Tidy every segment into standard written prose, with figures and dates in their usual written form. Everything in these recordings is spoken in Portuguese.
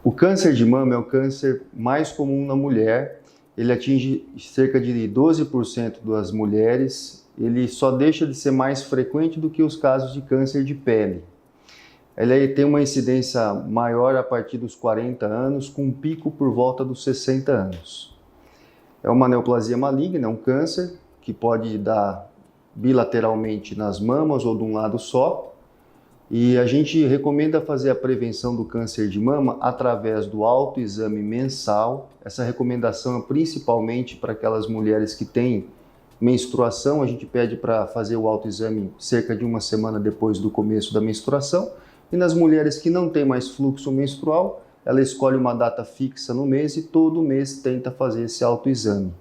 O câncer de mama é o câncer mais comum na mulher. Ele atinge cerca de 12% das mulheres. Ele só deixa de ser mais frequente do que os casos de câncer de pele. Ele tem uma incidência maior a partir dos 40 anos, com um pico por volta dos 60 anos. É uma neoplasia maligna, é um câncer que pode dar bilateralmente nas mamas ou de um lado só. E a gente recomenda fazer a prevenção do câncer de mama através do autoexame mensal. Essa recomendação é principalmente para aquelas mulheres que têm menstruação. A gente pede para fazer o autoexame cerca de uma semana depois do começo da menstruação. E nas mulheres que não têm mais fluxo menstrual, ela escolhe uma data fixa no mês e todo mês tenta fazer esse autoexame.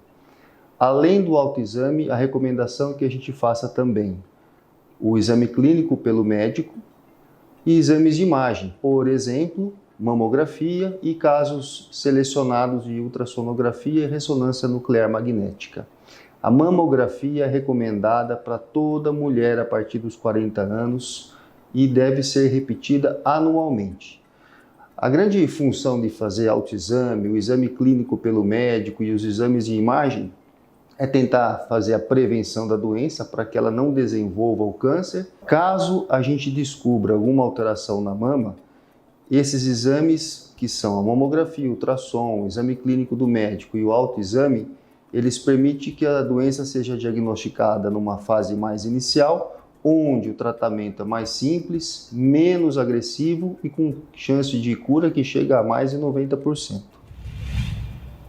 Além do autoexame, a recomendação é que a gente faça também o exame clínico pelo médico e exames de imagem, por exemplo, mamografia e casos selecionados de ultrassonografia e ressonância nuclear magnética. A mamografia é recomendada para toda mulher a partir dos 40 anos e deve ser repetida anualmente. A grande função de fazer autoexame, o exame clínico pelo médico e os exames de imagem é tentar fazer a prevenção da doença para que ela não desenvolva o câncer. Caso a gente descubra alguma alteração na mama, esses exames, que são a mamografia, o ultrassom, o exame clínico do médico e o autoexame, eles permitem que a doença seja diagnosticada numa fase mais inicial, onde o tratamento é mais simples, menos agressivo e com chance de cura que chega a mais de 90%.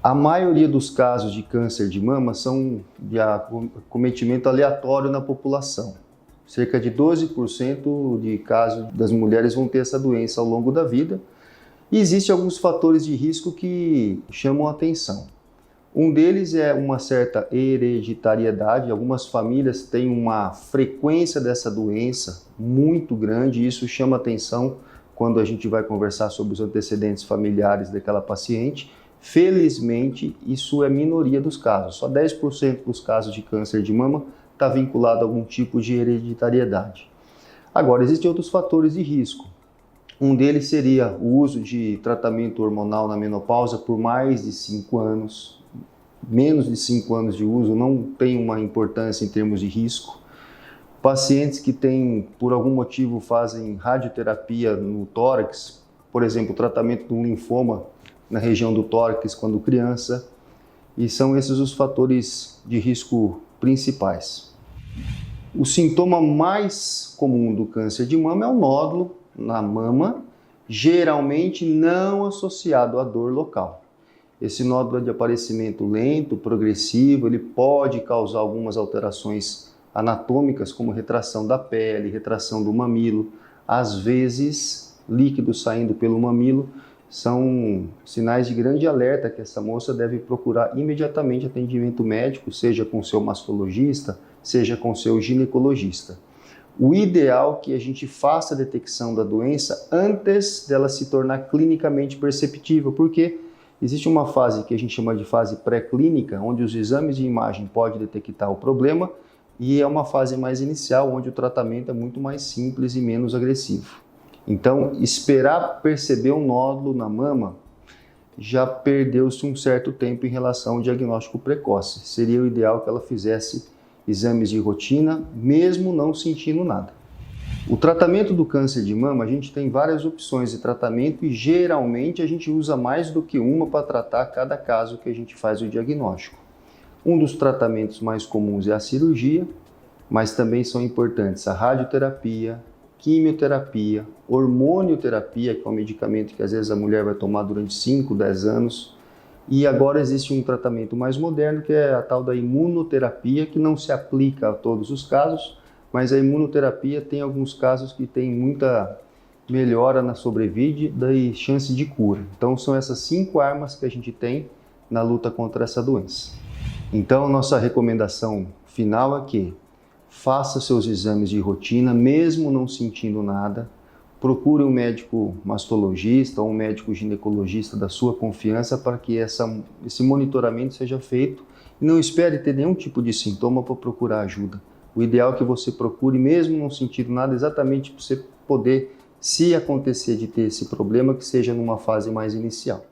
A maioria dos casos de câncer de mama são de acometimento aleatório na população. Cerca de 12% de casos das mulheres vão ter essa doença ao longo da vida. E existem alguns fatores de risco que chamam a atenção. Um deles é uma certa hereditariedade. Algumas famílias têm uma frequência dessa doença muito grande e isso chama a atenção quando a gente vai conversar sobre os antecedentes familiares daquela paciente. Felizmente, isso é minoria dos casos. Só 10% dos casos de câncer de mama está vinculado a algum tipo de hereditariedade. Agora, existem outros fatores de risco. Um deles seria o uso de tratamento hormonal na menopausa por mais de 5 anos. Menos de 5 anos de uso não tem uma importância em termos de risco. Pacientes que têm, por algum motivo, fazem radioterapia no tórax, por exemplo, o tratamento de um linfoma na região do tórax quando criança, e são esses os fatores de risco principais. O sintoma mais comum do câncer de mama é o nódulo na mama, geralmente não associado à dor local. Esse nódulo é de aparecimento lento, progressivo, ele pode causar algumas alterações anatômicas, como retração da pele, retração do mamilo, às vezes líquido saindo pelo mamilo. São sinais de grande alerta que essa moça deve procurar imediatamente atendimento médico, seja com seu mastologista, seja com seu ginecologista. O ideal é que a gente faça a detecção da doença antes dela se tornar clinicamente perceptível, porque existe uma fase que a gente chama de fase pré-clínica, onde os exames de imagem podem detectar o problema, e é uma fase mais inicial, onde o tratamento é muito mais simples e menos agressivo. Então, esperar perceber um nódulo na mama, já perdeu-se um certo tempo em relação ao diagnóstico precoce. Seria o ideal que ela fizesse exames de rotina, mesmo não sentindo nada. O tratamento do câncer de mama, a gente tem várias opções de tratamento e geralmente a gente usa mais do que uma para tratar cada caso que a gente faz o diagnóstico. Um dos tratamentos mais comuns é a cirurgia, mas também são importantes a radioterapia, quimioterapia, hormonioterapia, que é um medicamento que às vezes a mulher vai tomar durante 5, 10 anos. E agora existe um tratamento mais moderno, que é a tal da imunoterapia, que não se aplica a todos os casos, mas a imunoterapia tem alguns casos que tem muita melhora na sobrevida e chance de cura. Então são essas 5 armas que a gente tem na luta contra essa doença. Então nossa recomendação final é que faça seus exames de rotina, mesmo não sentindo nada. Procure um médico mastologista ou um médico ginecologista da sua confiança para que esse monitoramento seja feito e não espere ter nenhum tipo de sintoma para procurar ajuda. O ideal é que você procure, mesmo não sentindo nada, exatamente para você poder Se acontecer de ter esse problema, que seja numa fase mais inicial.